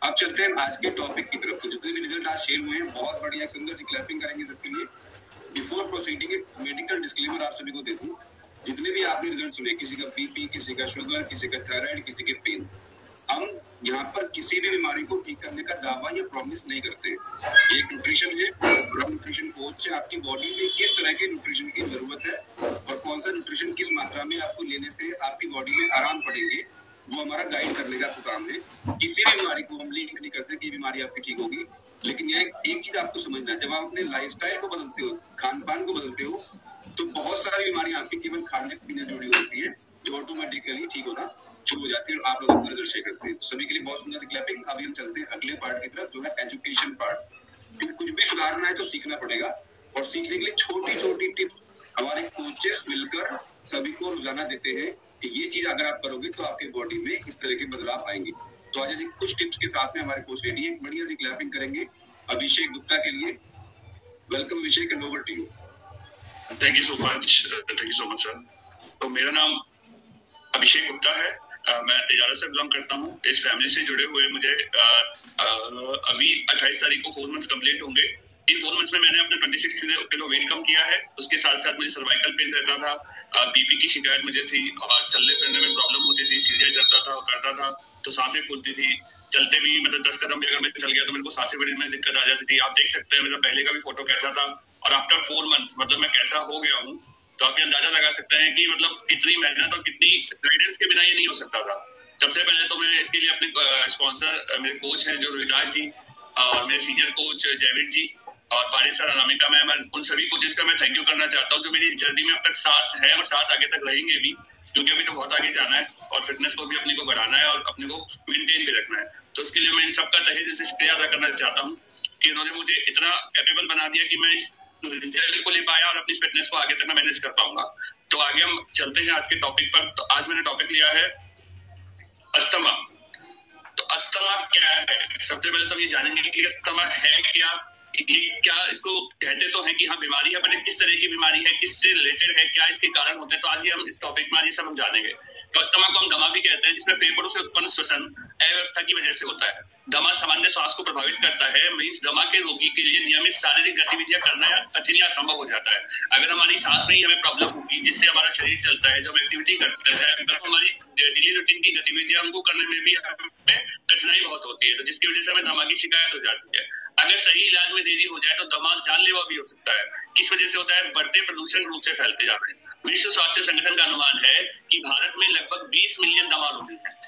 अब चलते हैं आज के टॉपिक की तरफ। तो जितने भी रिजल्ट आज शेयर हुए हैं बहुत बढ़िया, सुंदर सी क्लैपिंग करेंगे सबके लिए। बिफोर प्रोसीडिंग एक मेडिकल डिस्क्लेमर आप सभी को दे दूं। जितने भी आपने रिजल्ट सुने, किसी का बीपी, किसी का शुगर, किसी का थायराइड, किसी के पेन, हम यहाँ पर किसी भी बीमारी को ठीक करने का दावा या प्रॉमिस नहीं करते। एक न्यूट्रिशन है और हम न्यूट्रिशन कोच है, आपकी बॉडी में किस तरह के न्यूट्रिशन की जरूरत है और कौन सा न्यूट्रिशन किस मात्रा में आपको लेने से आपकी बॉडी में आराम पड़ेंगे, वो हमारा गाइड करने का काम है। किसी भी बीमारी को हम लिंक नहीं करते कि बीमारी आपकी ठीक होगी, लेकिन यह एक चीज आपको समझना है, जब आप अपने लाइफस्टाइल को बदलते हो, खान पान को बदलते हो, तो बहुत सारी बीमारियां आपकी केवल खाने पीने से जुड़ी होती है जो ऑटोमेटिकली ठीक होना शुरू हो जाती है और आप लोग अपना रिजल्ट शेयर करते हैं। तो सभी के लिए बहुत सुंदर सी क्लैपिंग। अभी हम चलते हैं अगले पार्ट की तरफ, जो है एजुकेशन पार्ट। कुछ भी सुधारना है तो सीखना पड़ेगा और सीखने के लिए छोटी छोटी टिप्स हमारे कोचेस मिलकर सभी को रोजाना देते हैं कि ये चीज अगर आप करोगे तो आपके बॉडी में इस तरह के बदलाव आएंगे। तो आज ऐसी कुछ टिप्स के साथ में हमारे कोच रेडी है, एक बढ़िया सी क्लैपिंग करेंगे अभिषेक गुप्ता के लिए। Welcome Abhishek, and over to you. Thank you so much sir. तो मेरा नाम अभिषेक गुप्ता है, मैं तिजारत से बिलोंग करता हूँ। इस फैमिली से जुड़े हुए मुझे अभी 28 तारीख को 4 मंथ्स कंप्लीट होंगे। इन 4 मंथ्स में मैंने अपने 26 किलो वेट कम किया है। उसके साथ साथ मुझे सर्वाइकल पेन रहता था, बीपी की शिकायत मुझे थी और चलने फिरने में प्रॉब्लम होती थी, सीरियस चलता था और करता था तो सांसें फूलती थी। चलते भी मतलब 10 कदम भी अगर मैं चल गया तो मेरे को सांसें भरने में दिक्कत आ जाती थी। आप देख सकते हैं मेरा पहले का भी फोटो कैसा था और आफ्टर 4 मंथ्स मतलब मैं कैसा हो गया हूँ। तो आप ये अंदाजा लगा सकते हैं कि मतलब कितनी मेहनत और कितनी गाइडेंस के बिना ये नहीं हो सकता था। सबसे पहले तो मैं इसके लिए अपने स्पॉन्सर मेरे कोच हैं जो रोहिताज जी और मेरे सीनियर कोच जयवीर जी और पारिस सर, अनामिका मैम, उन सभी कोचेस का मैं थैंक यू करना चाहता हूँ जो मेरी इस जर्नी में अब तक साथ है और साथ आगे तक रहेंगे भी, क्योंकि अभी तो बहुत आगे जाना है और फिटनेस को भी अपने को बढ़ाना है और अपने को मेंटेन भी रखना है। तो उसके लिए मैं इन सबका तहे दिल से शुक्रिया अदा करना चाहता हूँ कि इन्होंने मुझे इतना कैपेबल बना दिया कि मैं इस रिजल्ट को ले पाया और अपनी फिटनेस को आगे तक मैं मैनेज कर पाऊंगा। तो आगे हम चलते हैं आज के टॉपिक पर। तो आज मैंने टॉपिक लिया है अस्थमा। तो अस्थमा क्या है? सबसे पहले तो ये जानेंगे कि अस्थमा है क्या, ये क्या इसको कहते तो हैं कि हाँ बीमारी है, पर किस तरह की बीमारी है, किससे रिलेटेड है, क्या इसके कारण होते हैं। तो आज ये हम इस टॉपिक में आज ये सब हम जानेंगे। तो अस्थमा को हम दमा भी कहते हैं, जिसमें फेफड़ों से उत्पन्न श्वसन अव्यवस्था की वजह से होता है। दमा सामान्य श्वास को प्रभावित करता है। मीन्स दमा के रोगी के लिए नियमित शारीरिक गतिविधियां करना कठिन या असंभव हो जाता है। अगर हमारी सांस में ही हमें प्रॉब्लम होगी, जिससे हमारा शरीर चलता है, जो हम एक्टिविटी करते हैं, अगर हमारी डेली रूटीन की गतिविधियां उनको करने में भी हमें कठिनाई बहुत होती है, तो जिसकी वजह से हमें दमा की शिकायत हो जाती है। अगर सही इलाज में देरी हो जाए तो दमा जानलेवा भी हो सकता है। किस वजह से होता है? बढ़ते प्रदूषण रूप से फैलते जा रहे हैं। विश्व स्वास्थ्य संगठन का अनुमान है कि भारत में लगभग 20 मिलियन दमा रोगी हैं।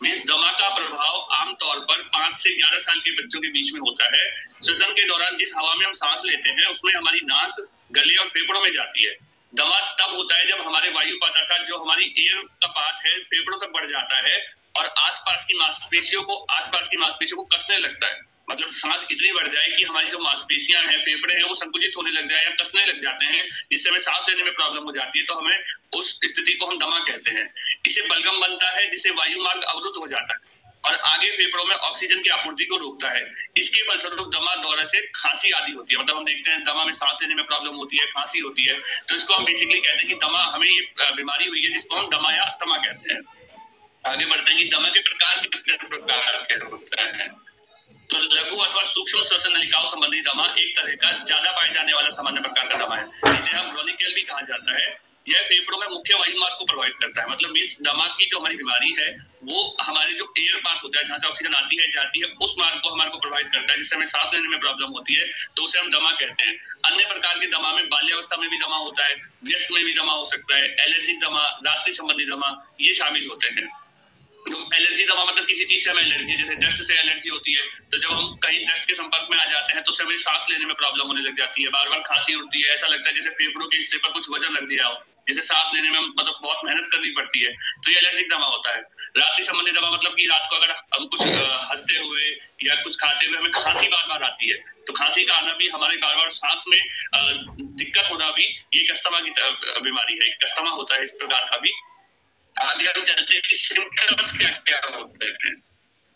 मीन्स दमा का प्रभाव आमतौर पर 5 से 11 साल के बच्चों के बीच में होता है। श्वसन के दौरान जिस हवा में हम सांस लेते हैं उसमें हमारी नाक, गले और फेफड़ों में जाती है। दमा तब होता है जब हमारे वायु पात्रता, जो हमारी एयर का पार्ट है, फेफड़ों तक बढ़ जाता है और आसपास की मांसपेशियों को कसने लगता है। मतलब सांस इतनी बढ़ जाए कि हमारी जो मांसपेशियां हैं, फेफड़े हैं, वो संकुचित होने लग जाए या कसने लग जाते हैं, जिससे हमें सांस लेने में प्रॉब्लम हो जाती है। तो हमें उस स्थिति को हम दमा कहते हैं। इससे बलगम बनता है जिससे वायु मार्ग अवरुद्ध हो जाता है और आगे फेफड़ों में ऑक्सीजन की आपूर्ति को रोकता है। इसके फलस्वरूप दमा दौरे से खांसी आदि होती है। मतलब हम देखते हैं दमा में सांस लेने में प्रॉब्लम होती है, खांसी होती है। तो इसको हम बेसिकली कहते हैं कि दमा, हमें ये बीमारी हुई है जिसको हम दमा या अस्थमा कहते हैं। आगे बढ़ते हैं कि दमा के प्रकार क्या होता है। तो लघु अथवा सूक्ष्म श्वसन नलिकाओं संबंधी दमा एक तरह का ज्यादा पाए जाने वाला सामान्य प्रकार का दमा है, जिसे हम ब्रोनिकल भी कहा जाता है। यह फेफड़ों में मुख्य वायु मार्ग को प्रभावित करता है। मतलब मीन्स दमा की जो हमारी बीमारी है वो हमारे जो एयर पाथ होता है, जहां से ऑक्सीजन आती है जाती है, उस मार्ग को हमारे को प्रभावित करता है, जिससे हमें सांस लेने में प्रॉब्लम होती है। तो उसे हम दमा कहते हैं। अन्य प्रकार के दमा में बाल्यावस्था में भी दमा होता है, वयस्क में भी दमा हो सकता है, एलर्जिक दमा, रात्रि संबंधी दमा, ये शामिल होते हैं। तो एलर्जी दमा मतलब किसी चीज से हमें एलर्जी, जैसे डस्ट से एलर्जी होती है, तो जब हम कहीं डस्ट के संपर्क में आ जाते हैं तो उससे हमें सांस लेने में प्रॉब्लम होने लग जाती है, बार बार खांसी उठती है, ऐसा लगता है जैसे फेफड़ों के हिस्से पर कुछ वजन लग गया हो, जिसे सांस लेने में मतलब बहुत मेहनत करनी पड़ती है। तो ये एलर्जिक दमा होता है। रात्रि संबंधी दमा मतलब कि रात को अगर हम कुछ हंसते हुए या कुछ खाते हुए हमें खांसी बार बार आती है, तो खांसी का आना भी, हमारे बार बार सांस में दिक्कत होना भी, ये अस्थमा की बीमारी है। अस्थमा होता है इस प्रकार का भी। आगे हम चलते हैं कि सिम्टम्स क्या क्या होते हैं।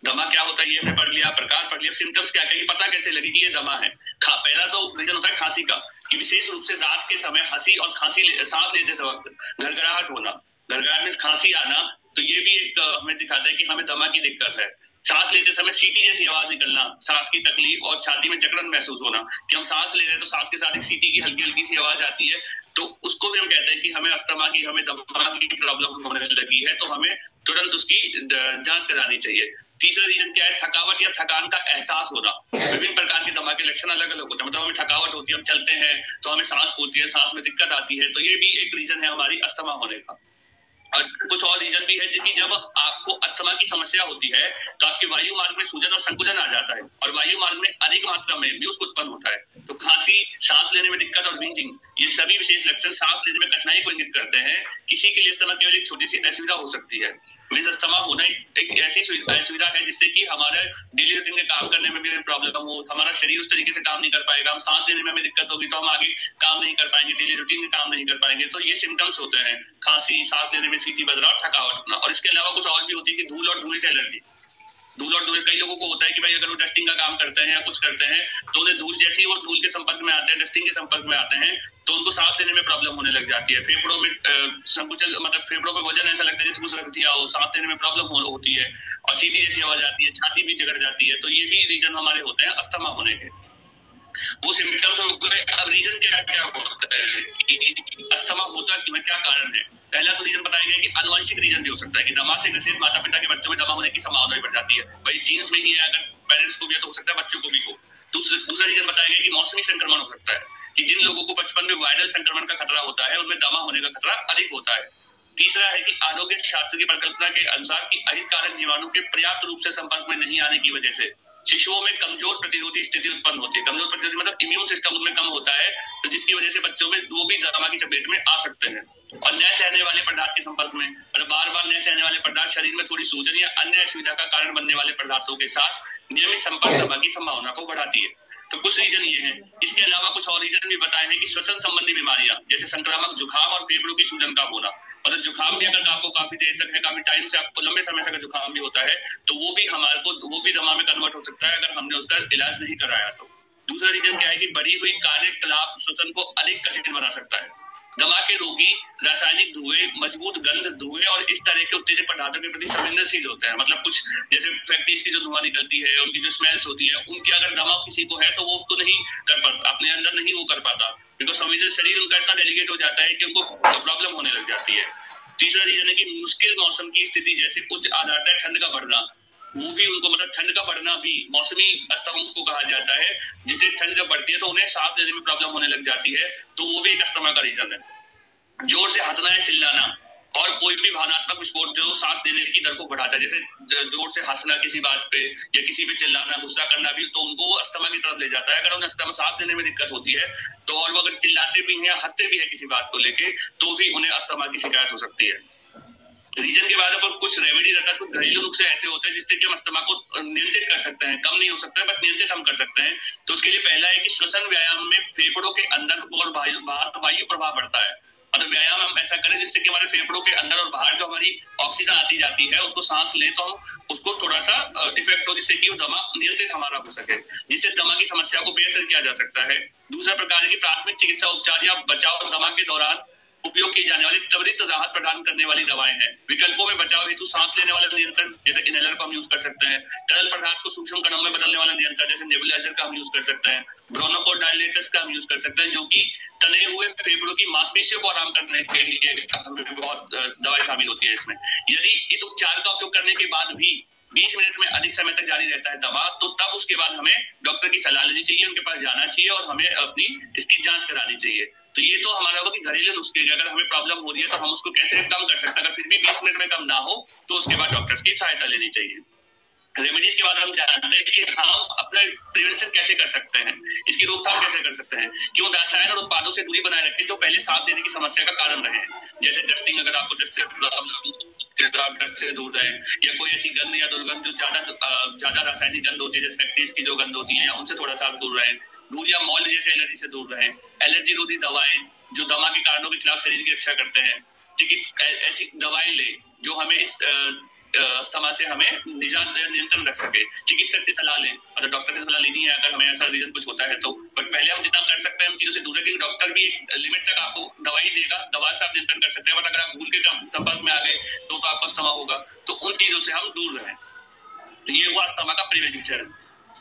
दमा क्या होता है ये हमने पढ़ लिया, प्रकार पढ़ लिया। सिम्टम्स क्या क्या, पता कैसे लगे कि ये दमा है। पहला तो रीजन होता है खांसी का, कि विशेष रूप से रात के समय हंसी और खांसी, सांस लेते वक्त घरघराहट होना, घरघराहट में खांसी आना, तो ये भी एक हमें दिखाता है कि हमें दमा की दिक्कत है। सांस लेते समय सीटी जैसी आवाज निकलना, सांस की तकलीफ और छाती में जकड़न महसूस होना कि हम सांस ले रहे हैं तो सांस के साथ एक सीटी की हल्की हल्की सी आवाज आती है, तो उसको भी हम कहते हैं कि हमें अस्थमा की, हमें दमा की प्रॉब्लम होने लगी है, तो हमें तुरंत उसकी जांच करानी चाहिए। तीसरा रीजन क्या है? थकावट या थकान का एहसास होना। विभिन्न प्रकार के दमा के लक्षण अलग अलग होते हैं, मतलब हमें थकावट होती है, हम चलते हैं तो हमें सांस फूलती है, सांस में दिक्कत आती है, तो ये भी एक रीजन है हमारी अस्थमा होने का। और कुछ और रीजन भी है कि जब आपको अस्थमा की समस्या होती है तो आपके वायु मार्ग में सूजन और संकुचन आ जाता है और वायु मार्ग में अधिक मात्रा में म्यूस्क उत्पन्न होता है, तो खांसी, सांस लेने में दिक्कत और व्हीजिंग, ये सभी विशेष लक्षण सांस लेने में कठिनाई को इंगित करते हैं। किसी के लिए अस्थमा केवल एक छोटी सी असुविधा हो सकती है। मीन्स अस्थमा होना एक ऐसी असुविधा है जिससे कि हमारे डेली रूटीन में काम करने में भी प्रॉब्लम हो, हमारा शरीर उस तरीके से काम नहीं कर पाएगा, हम सांस लेने में हमें दिक्कत होगी तो हम आगे काम नहीं कर पाएंगे, डेली रूटीन में काम नहीं कर पाएंगे। तो ये सिम्टम्स होते हैं, खांसी, सांस लेने में सीटी बदलाव और थकावट होना। और इसके अलावा कुछ और भी होती है कि धूल और धुएं से एलर्जी। धूल और धुएं, कई लोगों को होता है कि भाई अगर वो डस्टिंग का काम करते हैं या कुछ करते हैं तो उन्हें धूल, जैसे ही वो धूल के संपर्क में आते हैं, डस्टिंग के संपर्क में आते हैं, तो उनको सांस लेने में प्रॉब्लम होने लग जाती है। फेफड़ों में संकुचन, मतलब फेफड़ों में वजन ऐसा लगता है जैसे कुछ रख दिया हो, सांस लेने में प्रॉब्लम होती है और सीटी जैसी आवाज आती है, छाती भी जगड़ जाती है। तो ये भी रीजन हमारे होते हैं अस्थमा होने के। वो सिम्टम्स हो गए। अब रीजन क्या क्या होता है कि अस्थमा होता क्यों है, क्या कारण है? पहला तो रीजन बताया गया कि आनुवंशिक रीजन भी हो सकता है कि दमा से ग्रसित माता पिता के बच्चों में दमा होने की संभावना भी बढ़ जाती है। भाई जीन्स में ही है, अगर पेरेंट्स को भी है तो हो सकता है बच्चों को भी हो। दूसरा रीजन बताया गया कि मौसमी संक्रमण हो सकता है कि जिन लोगों को बचपन में वायरल संक्रमण का खतरा होता है उनमें दमा होने का खतरा अधिक होता है। तीसरा है कि आरोग्य शास्त्र की परिकल्पना के अनुसार कि अहितकारक जीवाणु के पर्याप्त रूप से संपर्क में नहीं आने की वजह से शिशुओं में कमजोर प्रतिरोधी स्थिति उत्पन्न होती है। कमजोर प्रतिरोधी मतलब इम्यून सिस्टम उनमें कम होता है, तो जिसकी वजह से बच्चों में वो भी दमा की चपेट में आ सकते हैं। और न सहने वाले पदार्थ के संपर्क में, और बार बार न सहने वाले पदार्थ शरीर में थोड़ी सूजन या अन्य असुविधा का कारण बनने वाले पदार्थों के साथ नियमित संपर्क दमा की संभावना को बढ़ाती है। तो कुछ रीजन ये हैं। इसके अलावा कुछ और रीजन भी बताए हैं कि श्वसन संबंधी बीमारियां जैसे संक्रामक जुकाम और फेफड़ों की सूजन का होना, मतलब जुकाम भी अगर आपको काफी देर तक है, काफी टाइम से, आपको लंबे समय से अगर जुकाम भी होता है तो वो भी हमारे को, वो भी दमा में कन्वर्ट हो सकता है अगर हमने उसका इलाज नहीं कराया तो। दूसरा रीजन क्या है कि बढ़ी हुई कार्यकलाप श्वसन को अधिक कठिन बना सकता है। दमा के रोगी रासायनिक धुएं, मजबूत गंध, धुएं और इस तरह के उत्तेजक पदार्थों के प्रति संवेदनशील होते हैं। मतलब कुछ जैसे फैक्ट्रीज की जो धुआं निकलती है, उनकी जो स्मेल्स होती है, उनकी अगर दमा किसी को है तो वो उसको नहीं कर पाता, अपने अंदर नहीं वो कर पाता, क्योंकि संवेदन शरीर उनका इतना डेलिकेट हो जाता है कि उनको प्रॉब्लम होने लग जाती है। तीसरा रीजन है कि मुश्किल मौसम की स्थिति जैसे कुछ आधार है ठंड का बढ़ना, वो भी उनको, मतलब ठंड का बढ़ना भी मौसमी अस्थमा उसको कहा जाता है, जिससे ठंड जब बढ़ती है तो उन्हें सांस लेने में प्रॉब्लम होने लग जाती है, तो वो भी एक अस्थमा का रीजन है। जोर से हंसना या चिल्लाना और कोई भी भावनात्मक विस्फोट जो सांस लेने की दर को बढ़ाता है, जैसे जोर से हंसना किसी बात पे या किसी पे चिल्लाना, गुस्सा करना भी, तो उनको अस्थमा की तरफ ले जाता है। अगर उन्हें अस्थमा, सांस लेने में दिक्कत होती है तो, और वो अगर चिल्लाते भी हैं या हंसते भी है किसी बात को लेके, तो भी उन्हें अस्थमा की शिकायत हो सकती है। रीजन के बाद अब कुछ रेमेडी रहता है, कुछ घरेलू नुस्खे ऐसे होते हैं जिससे कि हम अस्थमा को नियंत्रित कर सकते हैं। कम नहीं हो सकता है बट नियंत्रित हम कर सकते हैं। तो उसके लिए पहला है कि श्वसन व्यायाम में फेफड़ों के अंदर और बाहर वायु प्रवाह बढ़ता है। मतलब व्यायाम हम ऐसा करें जिससे कि हमारे फेफड़ों के अंदर और बाहर जो हमारी ऑक्सीजन आती जाती है उसको सांस ले तो हम उसको थोड़ा सा इफेक्ट हो, जिससे कि वो दमा नियंत्रित हमारा हो सके, जिससे दमा की समस्या को बेहतर किया जा सकता है। दूसरा प्रकार है कि प्राथमिक चिकित्सा उपचार या बचाव दमा के दौरान उपयोग की जाने वाली त्वरित राहत प्रदान करने वाली दवाएं हैं। विकल्पों में बचाव हेतु सांस लेने वाला नियंत्रण जैसे इनहेलर को हम यूज कर सकते हैं, तरल पदार्थ को सूक्ष्म कणों में बदलने वाला नियंत्रण जैसे नेबुलाइजर का हम यूज कर सकते हैं, ब्रोंकोडायलेटर्स का हम यूज कर सकते हैं, जो कि तने हुए फेफड़ों की मांसपेशियों को आराम करने के लिए बहुत दवाई शामिल होती है इसमें। यदि इस उपचार का उपयोग करने के बाद भी 20 मिनट में अधिक समय तक जारी रहता है दमा, तो तब उसके बाद हमें डॉक्टर की सलाह लेनी चाहिए, उनके पास जाना चाहिए और हमें अपनी इसकी जांच करानी चाहिए। तो ये तो हमारा होगा कि घरेलू नुस्खे, अगर हमें प्रॉब्लम हो रही है तो हम उसको कैसे कम कर सकते हैं। अगर फिर भी 20 मिनट में कम ना हो तो उसके बाद डॉक्टर्स की सहायता लेनी चाहिए। रेमेडीज के बाद हम जानते हैं कि हम अपना प्रिवेंशन कैसे कर सकते हैं, इसकी रोकथाम कैसे कर सकते हैं। क्यों रसायन और उत्पादों से दूरी बनाए रखें जो पहले सांस लेने की समस्या का कारण रहे, जैसे डस्टिंग, अगर आपको डस्ट से दूर रहे, या कोई ऐसी गंध या दुर्गंध जो ज्यादा रासायनिक गंध होती है जैसे फैक्ट्रीज की जो गंध होती है, या उनसे थोड़ा सा दूर रहे। धूल या मॉल जैसे एलर्जी से दूर रहे। एलर्जी रोधी दवाएं जो दमा के कारणों के खिलाफ शरीर की रक्षा करते हैं, ऐसी दवाएं ले जो हमें इस अस्थमा से हमें नियंत्रण रख सके। चिकित्सक से सलाह लें, अगर डॉक्टर से सलाह लेनी है अगर हमें ऐसा रीजन कुछ होता है तो, बट पहले हम जितना कर सकते हैं हम चीजों से दूर है, क्योंकि डॉक्टर भी एक लिमिट तक आपको दवाई देगा, दवा से आप नियंत्रण कर सकते हैं, बट अगर आप भूल के संपर्क में आ गए तो आपको अस्थमा होगा। तो उन चीजों से हम दूर रहें। तो ये हुआ अस्थमा का प्रिवेंशन।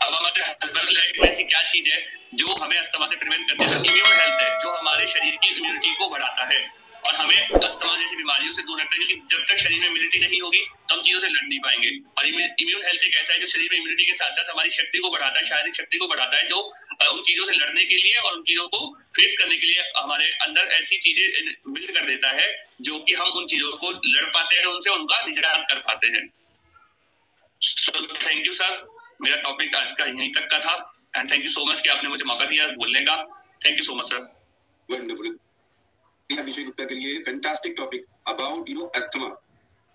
अब हमारे हर्बल लाइफ में ऐसी क्या चीज है जो हमें अस्थमा से प्रिवेंट करती है? इम्यून हेल्थ है, जो हमारे शरीर की इम्यूनिटी को बढ़ाता है और हमें अस्थमा जैसी बीमारियों से दूर रखता है, क्योंकि जब तक शरीर में इम्यूनिटी नहीं होगी तो हम चीजों से लड़ नहीं पाएंगे। और इम्यून हेल्थ एक ऐसा है जो शरीर में इम्यूनिटी के साथ साथ हमारी शक्ति को बढ़ाता है, शारीरिक शक्ति को बढ़ाता है, जो उन चीजों से लड़ने के लिए और उन चीजों को फेस करने के लिए हमारे अंदर ऐसी चीजें बिल्ड कर देता है जो कि हम उन चीजों को लड़ पाते हैं, उनसे उनका निजात कर पाते हैं। सो थैंक यू सर, मेरा टॉपिक आज का यहीं तक का था and thank you so much कि आपने मुझे मौका दिया बोलने का। Thank you so much sir. Wonderful. Abhishek Gupta के लिए फैंटास्टिक टॉपिक अबाउट अस्थमा,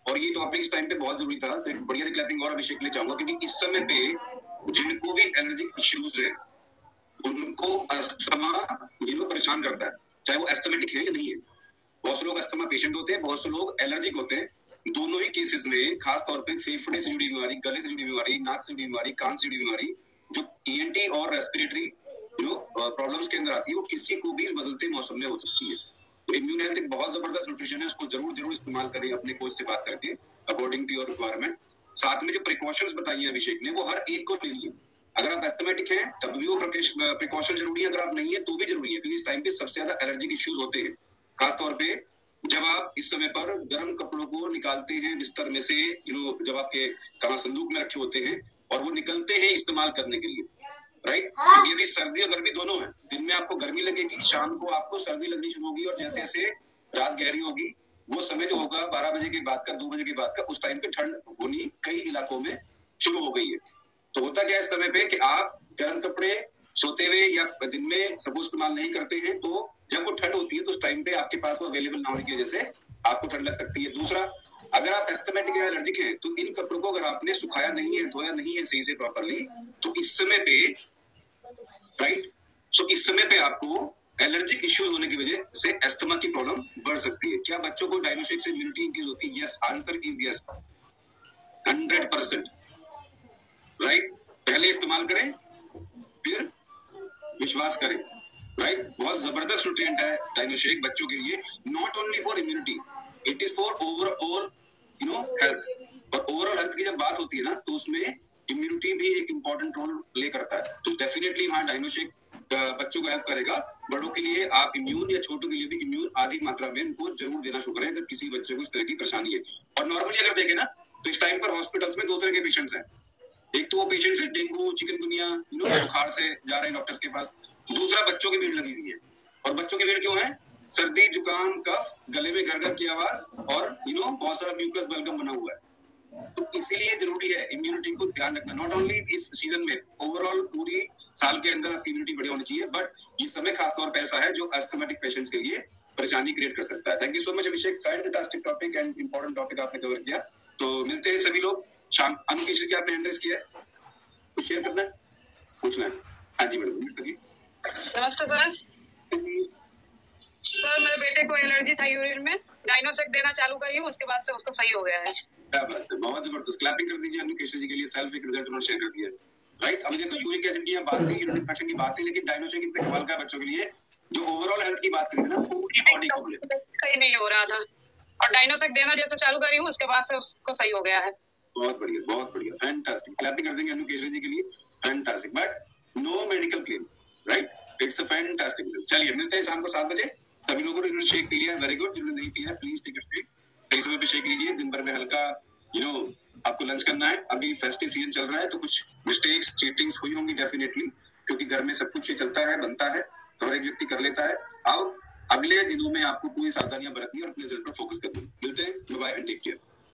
और ये टॉपिक इस टाइम पे बहुत जरूरी था, तो एक बढ़िया सी क्लैपिंग और अभिषेक के लिए चाहूंगा, क्योंकि इस समय पे जिनको भी एलर्जिक इश्यूज है उनको अस्थमा परेशान करता है, चाहे वो एस्थमेटिक है या नहीं है। बहुत से लोग अस्थमा पेशेंट होते हैं, बहुत से लोग एलर्जिक होते हैं। दोनों ही केसेस में खास तौर पे फेफड़े से जुड़ी बीमारी, गले से जुड़ी बीमारी, नाक से जुड़ी बीमारी, कान से जुड़ी बीमारी जो ENT और रेस्पिरेटरी प्रॉब्लम्स के अंदर आती है, वो किसी को भी इस बदलते मौसम में हो सकती है। तो इम्यून हेल्थ एक बहुत जबरदस्त न्यूट्रिशन है, उसको जरूर इस्तेमाल करें अपने कोच से बात करके अकॉर्डिंग टू योर रिक्वायरमेंट। साथ में जो प्रिकॉशंस बताई है अभिषेक ने, वो हर एक को लेनी है। अगर आप एस्थमेटिक हैं तब भी वो प्रिकॉशन जरूरी है, अगर आप नहीं है तो भी जरूरी है, क्योंकि इस टाइम पे सबसे ज्यादा एलर्जिक इश्यूज होते हैं। खासतौर पे जब आप इस समय पर गर्म कपड़ों को निकालते हैं बिस्तर में से, जब आपके कहाँ संदूक में रखे होते हैं और वो निकलते हैं इस्तेमाल करने के लिए, राइट। क्योंकि अभी सर्दी और गर्मी दोनों है, दिन में आपको गर्मी लगेगी, शाम को आपको सर्दी लगनी शुरू होगी, और जैसे जैसे रात गहरी होगी वो समय जो होगा 12 बजे के बाद का, 2 बजे के बाद का, उस टाइम पे ठंड होनी कई इलाकों में शुरू हो गई है। तो होता क्या है इस समय पे कि आप गर्म कपड़े सोते हुए या दिन में सब इस्तेमाल नहीं करते हैं, तो जब वो ठंड होती है तो उस टाइम पे आपके पास वो अवेलेबल ना होने की वजह से आपको ठंड लग सकती है। दूसरा, अगर आप एस्थमेटिक या एलर्जिक हैं तो इन कपड़ों को अगर आपने सुखाया नहीं है, धोया नहीं है सही से प्रॉपरली, तो इस समय पे राइट, सो इस समय पे आपको एलर्जिक इश्यूज होने की वजह से अस्थमा की प्रॉब्लम बढ़ सकती है। क्या बच्चों को डायनोशेक से इम्यूनिटी इंक्रीज होती है? Yes, answer is yes, 100%, right. पहले इस्तेमाल करें फिर विश्वास करें, राइट। बहुत जबरदस्त न्यूट्रिएंट है डायनोशेक बच्चों के लिए, not only for immunity, it is for overall health. और ओवरऑल हेल्थ की जब बात होती है ना, तो उसमें इम्यूनिटी भी एक इंपॉर्टेंट रोल प्ले करता है। तो डेफिनेटली हाँ, डायनोशेक बच्चों को हेल्प करेगा। बड़ों के लिए आप इम्यून या छोटों के लिए भी इम्यून आधी मात्रा में इनको जरूर देना शुरू करें अगर किसी बच्चे को इस तरह की परेशानी है। और नॉर्मली अगर देखें ना, तो इस टाइम पर हॉस्पिटल्स में 2 तरह के पेशेंट्स हैं। एक तो वो पेशेंट्स है डेंगू, चिकनगुनिया, बुखार से जा रहे हैं डॉक्टर्स के पास। दूसरा, बच्चों की भीड़ लगी हुई है। और बच्चों की भीड़ क्यों है? सर्दी, जुकाम, कफ, गले में गरगर की आवाज और बहुत सारा म्यूकस बलगम बना हुआ है। तो इसीलिए जरूरी है इम्यूनिटी को ध्यान रखना, नॉट ओनली इस सीजन में, ओवरऑल पूरी साल के अंदर आपकी इम्यूनिटी बढ़िया होनी चाहिए। बट ये समय खासतौर पर ऐसा है जो एस्थमेटिक पेशेंट्स के लिए परेशानी क्रिएट कर सकता है। Thank you so much Abhishek, fantastic topic and important topic आपने कवर किया। तो मिलते हैं सभी लोग शाम। अनुकेश की आपने एड्रेस किया है, कुछ शेयर करना है, पूछना है? हाँ जी मैडम, नमस्ते सर। सर मेरे बेटे को एलर्जी था यूरिन में, डायनोसेक देना चालू करी हूँ, उसके बाद से उसको सही हो गया है। क्या बात है, बहुत जबरदस्त। क्लैपिंग कर दीजिए अनुकेश जी के लिए, सेल्फ एक रिजल्ट उन्होंने शेयर कर दिया, राइट। अब देखो यूरिक एसिड की बात नहीं, यूरिन इन्फेक्शन की बात नहीं, लेकिन डायनोसेक इतने कमाल का बच्चों के लिए, जो ओवरऑल हेल्थ की बात करें ना, पूरी बॉडी को कहीं नहीं हो रहा था, और डायनोसेक देना जैसे चालू करी हूँ उसके बाद से उसको सही हो गया है। बहुत बढ़िया, बहुत बढ़िया, फैंटास्टिक। क्लैपिंग कर देंगे अनुकेश जी के लिए, fantastic. But no medical claim, right, it's a fantastic. चलिए मिलते हैं शाम को 7 बजे। सभी लोगों ने शेक पी लिया, वेरी गुड। जिन्होंने नहीं पिया प्लीज टेक अ शेक, सही समय पे शेक लीजिए। दिन भर में हल्का आपको लंच करना है। अभी फेस्टिव सीजन चल रहा है, तो कुछ मिस्टेक्स, चीटिंग्स हुई होंगी डेफिनेटली, क्योंकि घर में सब कुछ चलता है, बनता है, तो हर एक व्यक्ति कर लेता है। अब अगले दिनों में आपको पूरी सावधानियां बरतनी और अपने रिजल्ट पर फोकस करना। मिलते हैं, बाय एंड टेक केयर।